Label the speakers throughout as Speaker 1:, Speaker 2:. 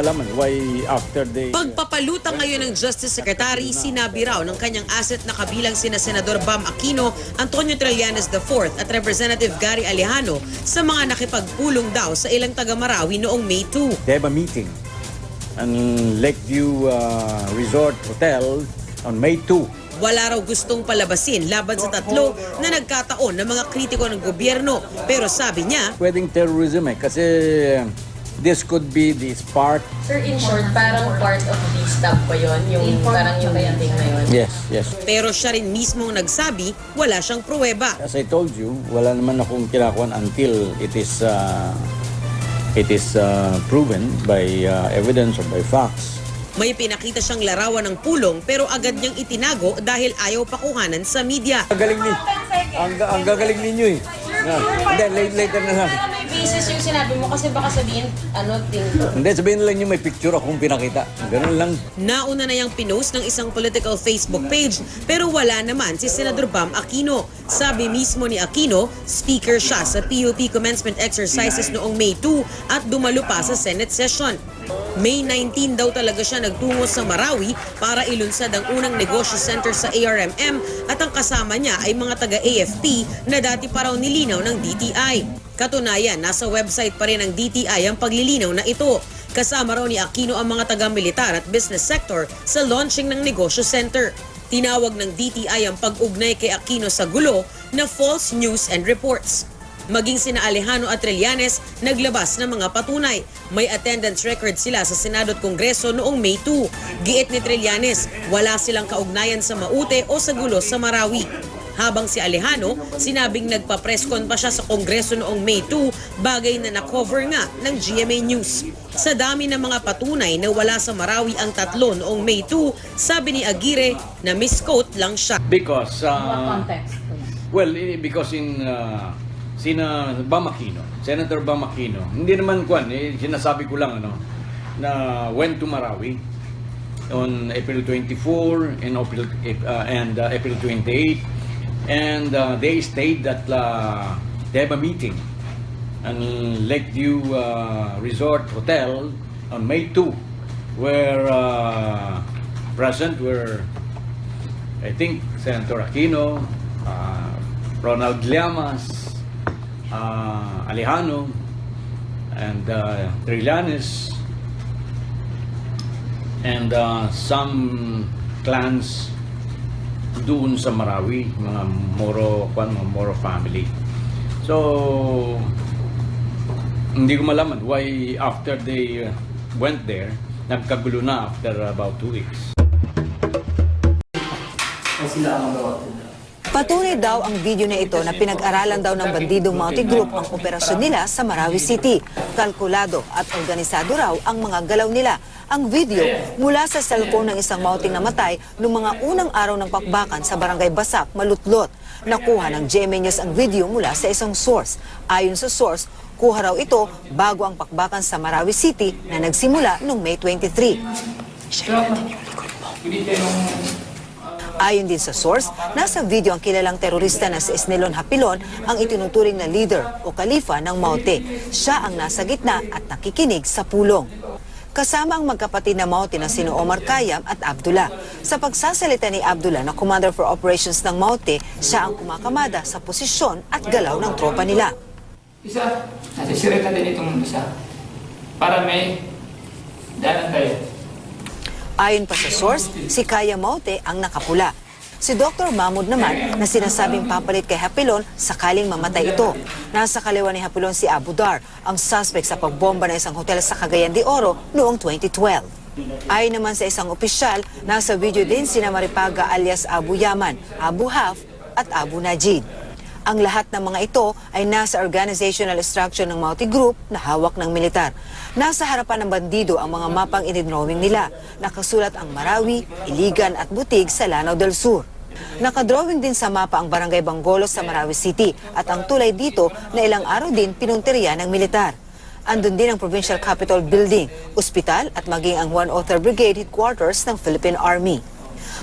Speaker 1: malaman why after they...
Speaker 2: Pagpapalutang ngayon ng Justice Secretary, sinabi raw ng kanyang asset na kabilang sina Senador Bam Aquino, Antonio Trillanes IV at Representative Gary Alejano sa mga nakipagpulong daw sa ilang taga-Marawi noong May 2.
Speaker 1: They have a meeting in Lakeview Resort Hotel on May 2.
Speaker 2: Wala raw gustong palabasin laban sa tatlo na nagkataon ng mga kritiko ng gobyerno. Pero sabi niya,
Speaker 1: Pwedeng terrorism kasi this could be the spark.
Speaker 3: Sir, in short, parang part of the stop ba yun? Yung parang yung meeting na yun?
Speaker 1: Yes, yes.
Speaker 2: pero siya rin mismong nagsabi wala siyang pruweba.
Speaker 1: As I told you, wala naman akong kinakuan until it is proven by evidence or by facts.
Speaker 2: May pinakita siyang larawan ng pulong pero agad niyang itinago dahil ayaw pakuhanan sa media.
Speaker 1: Ang galing ni, ang gagaling ninyo eh. Hindi, later na lang.
Speaker 3: May basis yung sinabi mo kasi baka sabihin,
Speaker 1: Hindi, sabihin lang yung may picture akong pinakita. Ganun lang.
Speaker 2: Nauna na yung pinost ng isang political Facebook page pero wala naman si Senador Bam Aquino. Sabi mismo ni Aquino, speaker siya sa PUP commencement exercises noong May 2 at dumalo pa sa Senate session. May 19 daw talaga siya nagtungo sa Marawi para ilunsad ang unang negosyo center sa ARMM at ang kasama niya ay mga taga-AFP na dati pa raw nilinaw ng DTI. Katunayan, nasa website pa rin ng DTI ang paglilinaw na ito. Kasama raw ni Aquino ang mga taga-militar at business sector sa launching ng negosyo center. Tinawag ng DTI ang pag-ugnay kay Aquino sa gulo na false news and reports. Maging sina Alejano at Trillanes naglabas ng mga patunay. May attendance record sila sa Senado at Kongreso noong May 2. Giit ni Trillanes, wala silang kaugnayan sa Maute o sa gulo sa Marawi. Habang si Alejano, sinabing nagpa-presscon pa siya sa Kongreso noong May 2, bagay na na-cover nga ng GMA News. Sa dami ng mga patunay na wala sa Marawi ang tatlo noong May 2, sabi ni Aguirre na misquote lang siya.
Speaker 1: Because,
Speaker 3: what context?
Speaker 1: well, because in... Sina Bam Aquino, Senator Bam Aquino, hindi naman sinasabi ko lang na went to Marawi on April 24 and April 28 and they stayed at they have a meeting in Lakeview Resort Hotel on May 2 where present were I think Senator Aquino, Ronald Llamas, Alejano and Trillanes and some clans doon sa Marawi, mga Moro family. So hindi ko malaman why after they went there, nagkagulo na after about 2 weeks.
Speaker 4: Patunay daw ang video na ito na pinag-aralan daw ng bandidong Mountie Group ang operasyon nila sa Marawi City. Kalkulado at organisado raw ang mga galaw nila. Ang video mula sa cellphone ng isang Mountie namatay noong mga unang araw ng pakbakan sa Barangay Basak, Malutlot. Nakuha ng GMA News ang video mula sa isang source. Ayon sa source, kuha raw ito bago ang pakbakan sa Marawi City na nagsimula noong May 23. Ayon din sa source, nasa video ang kilalang terorista na si Esnelon Hapilon ang itinuturing na leader o kalifa ng Maute. Siya ang nasa gitna at nakikinig sa pulong. Kasama ang magkapatid na Maute na sino Omar Kayam at Abdullah. Sa pagsasalita ni Abdullah na Commander for Operations ng Maute, siya ang kumakamada sa posisyon at galaw ng tropa nila.
Speaker 5: Isa, nasisirita din itong isa para may dalan tayo.
Speaker 4: Ayon pa sa source, si Kaya Maute ang nakapula. Si Dr. Mahmoud naman na sinasabing papalit kay Hapilon sakaling mamatay ito. Nasa kaliwa ni Hapilon si Abu Dar, ang suspect sa pagbomba ng isang hotel sa Cagayan de Oro noong 2012. Ayon naman sa isang opisyal, nasa video din sina Maripaga alias Abu Yaman, Abu Haf at Abu Najid. Ang lahat ng mga ito ay nasa organizational structure ng Mountie Group na hawak ng militar. Nasa harapan ng bandido ang mga mapang inidrawing nila. Nakasulat ang Marawi, Iligan at Butig sa Lanao del Sur. Nakadrawing din sa mapa ang Barangay Bangolos sa Marawi City at ang tulay dito na ilang araw din pinunteriya ng militar. Andun din ang Provincial Capitol Building, ospital at maging ang 103rd Brigade Headquarters ng Philippine Army.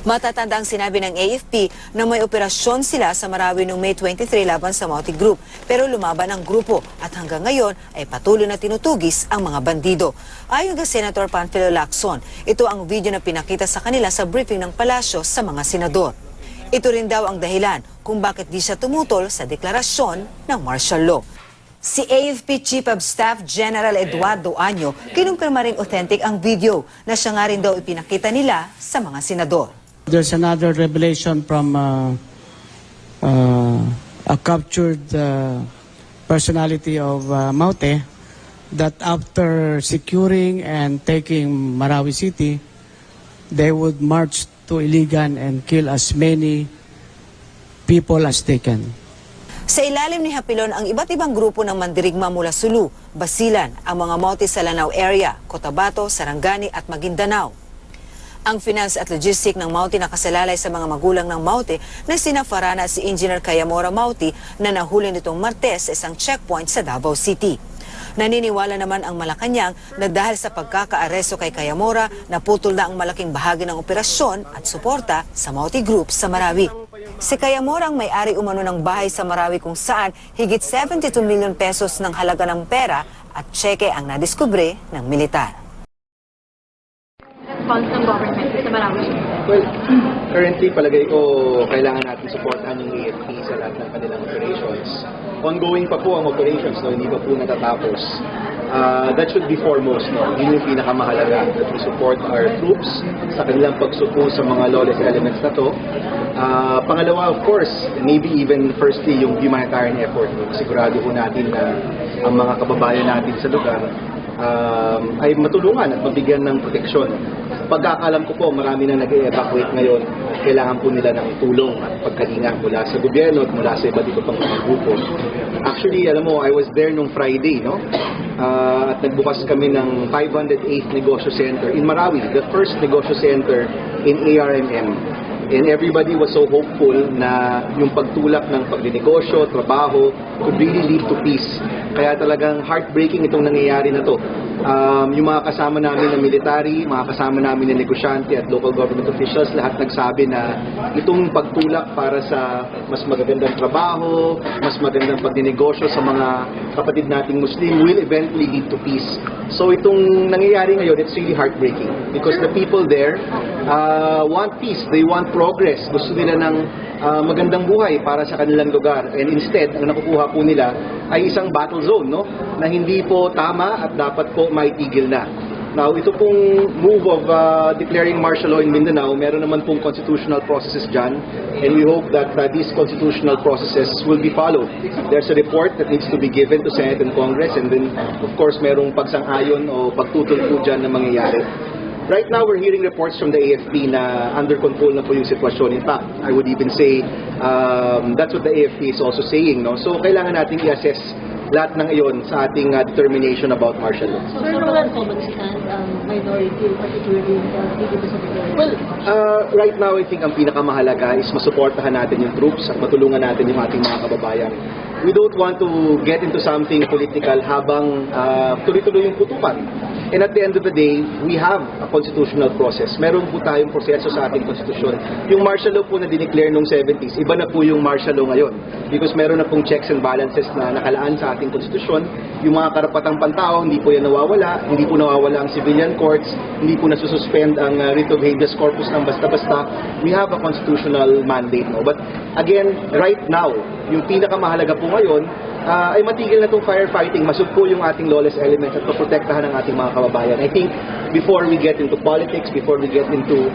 Speaker 4: Matatanda ang sinabi ng AFP na may operasyon sila sa Marawi noong May 23 laban sa Mauti Group, pero lumaban ang grupo at hanggang ngayon ay patuloy na tinutugis ang mga bandido. Ayon kay Senator Panfilo Lacson, ito ang video na pinakita sa kanila sa briefing ng palasyo sa mga senador. Ito rin daw ang dahilan kung bakit di siya tumutol sa deklarasyon ng martial law. Si AFP Chief of Staff General Eduardo Año kinumpirma rin authentic ang video na siya nga rin daw ipinakita nila sa mga senador.
Speaker 6: There's another revelation from a captured personality of Maute that after securing and taking Marawi City, they would march to Iligan and kill as many people as they can.
Speaker 4: Sa ilalim ni Hapilon ang iba't ibang grupo ng mandirigma mula Sulu, Basilan, ang mga Maute sa Lanao area, Cotabato, Sarangani at Maguindanao. Ang finance at logistic ng Maute nakasalalay sa mga magulang ng Maute na sina Farana at si Engineer Kayamora Maute na nahuli nitong Martes sa isang checkpoint sa Davao City. Naniniwala naman ang Malacanang na dahil sa pagkakaaresto kay Kayamora, naputol na ang malaking bahagi ng operasyon at suporta sa Maute Group sa Marawi. Si Kayamora ang may-ari umano ng bahay sa Marawi kung saan higit 72 milyon pesos ng halaga ng pera at tseke ang nadiskubre ng militar.
Speaker 7: Response ng government sa Marawi?
Speaker 8: Well, currently palagay ko kailangan natin supportan yung AFP sa lahat ng kanilang operations. Ongoing pa po ang operations, no? Hindi pa po natatapos. That should be foremost, no? Yun yung pinakamahalaga, that we support our troops sa kanilang pagsuko sa mga lawless elements na to. Pangalawa, of course, maybe even firstly yung humanitarian effort. No? Sigurado po natin na ang mga kababayan natin sa lugar ay matulungan at mabigyan ng proteksyon. Pagkakalam ko po, marami na nag-evacuate ngayon. Kailangan po nila ng tulong at pagkalinga mula sa gobyerno at mula sa iba't ibang pang mga grupo. Actually, alam mo, I was there nung Friday, no? At nagbukas kami ng 508th Negosyo Center in Marawi, the first negosyo center in ARMM. And everybody was so hopeful na yung pagtulak ng pagdinegosyo, trabaho, could really lead to peace. Kaya talagang heartbreaking itong nangyayari na to. Yung mga kasama namin na military, mga kasama namin na negosyante at local government officials, lahat nagsabi na itong pagtulak para sa mas magagandang trabaho, mas magandang pagdinegosyo sa mga kapatid nating Muslim will eventually lead to peace. So itong nangyayari ngayon, it's really heartbreaking because the people there want peace, they want progress, gusto nila ng magandang buhay para sa kanilang lugar. And instead, ang nakukuha po nila ay isang battle zone, no? Na hindi po tama at dapat po maitigil na. Now, ito pong move of declaring martial law in Mindanao, meron naman pong constitutional processes dyan, and we hope that these constitutional processes will be followed. There's a report that needs to be given to Senate and Congress, and then, of course, merong pagsang-ayon o pagtutol po dyan na mangyayari. Right now, we're hearing reports from the AFP na under control na po yung sitwasyon. In fact, I would even say that's what the AFP is also saying. No? So, kailangan natin i-assess lahat ng iyon sa ating determination about martial law.
Speaker 7: So, sir, wala po mag-stand minority, particularly dito sa Pilipinas?
Speaker 8: Well, right now, I think ang pinakamahalaga is masuportahan natin yung troops at matulungan natin yung ating mga kababayan. We don't want to get into something political habang tuloy-tuloy yung putukan. And at the end of the day, we have a constitutional process. Meron po tayong proseso sa ating konstitusyon. Yung martial law po na dineclare noong 70s, iba na po yung martial law ngayon. Because meron na pong checks and balances na nakalaan sa ating konstitusyon. Yung mga karapatang pantao, hindi po yan nawawala. Hindi po nawawala ang civilian courts. Hindi po nasususpend ang writ of habeas corpus ng basta-basta. We have a constitutional mandate. No? But again, right now, yung pinakamahalaga po ngayon, ay matigil na itong firefighting, masugpo yung ating lawless elements at paprotektahan ang ating mga kababayan. I think before we get into politics, before we get into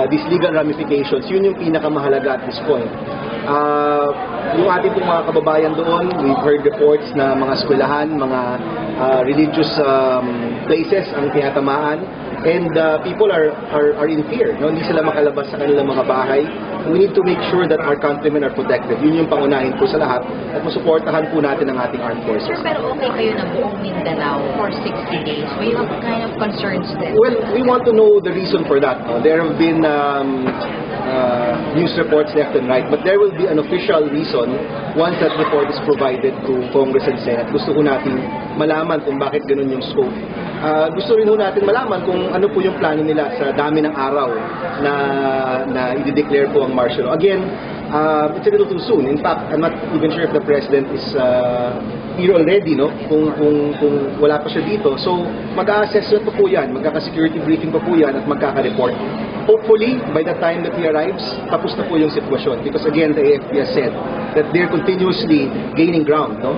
Speaker 8: these legal ramifications, yun yung pinakamahalaga at this point. Yung ating mga kababayan doon, we've heard reports na mga eskwelahan, mga religious places ang tinatamaan, and people are in fear. No? Hindi sila makalabas sa kanilang mga bahay. We need to make sure that our countrymen are protected. Yun yung pangunahin po sa lahat at masuportahan po natin ang ating armed forces.
Speaker 9: Sir, pero okay kayo na buong Mindanao for 60 days. We have kind of concerns then.
Speaker 8: Well, we want to know the reason for that. There have been news reports left and right, but there will be an official reason once that report is provided to Congress and Senate. Gusto ko natin malaman kung bakit ganun yung scope. gusto rin ho natin malaman kung ano po yung plano nila sa dami ng araw na i-declare po ang martial law. Again, it's a little too soon. In fact, I'm not even sure if the President is here already, no? Kung wala pa siya dito. So, mag-a-assessment pa po yan, magkaka-security briefing pa po yan at magkaka-report. Hopefully, by the time that he arrives, tapos na po yung sitwasyon. Because again, the AFP has said that they're continuously gaining ground, no?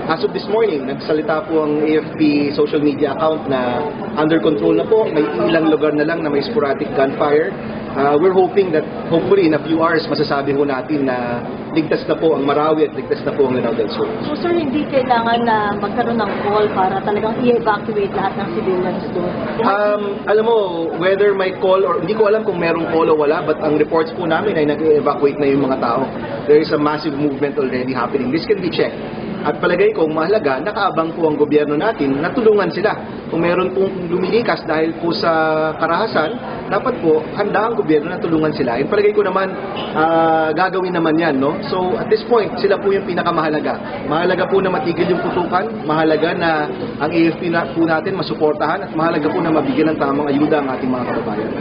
Speaker 8: As of this morning, nagsalita po ang AFP social media account na under control na po. May ilang lugar na lang na may sporadic gunfire. We're hoping that hopefully in a few hours masasabi ho natin na ligtas na po ang Marawi at ligtas na po ang Lanao del Sur.
Speaker 7: So sir, hindi kailangan na magkaroon ng call para talagang i-evacuate lahat ng civilians doon?
Speaker 8: Alam mo, whether may call or hindi ko alam kung merong call o wala, but ang reports po namin ay nag-evacuate na yung mga tao. There is a massive movement already happening. This can be checked. At palagay ko, mahalaga, nakaabang po ang gobyerno natin na tulungan sila. Kung meron pong lumilikas dahil po sa karahasan, dapat po handa ang gobyerno na tulungan sila. Yung palagay ko naman, gagawin naman yan, no? So, at this point, sila po yung pinakamahalaga. Mahalaga po na matigil yung putukan, mahalaga na ang AFP po natin masuportahan, at mahalaga po na mabigyan ng tamang ayuda ang ating mga kababayan.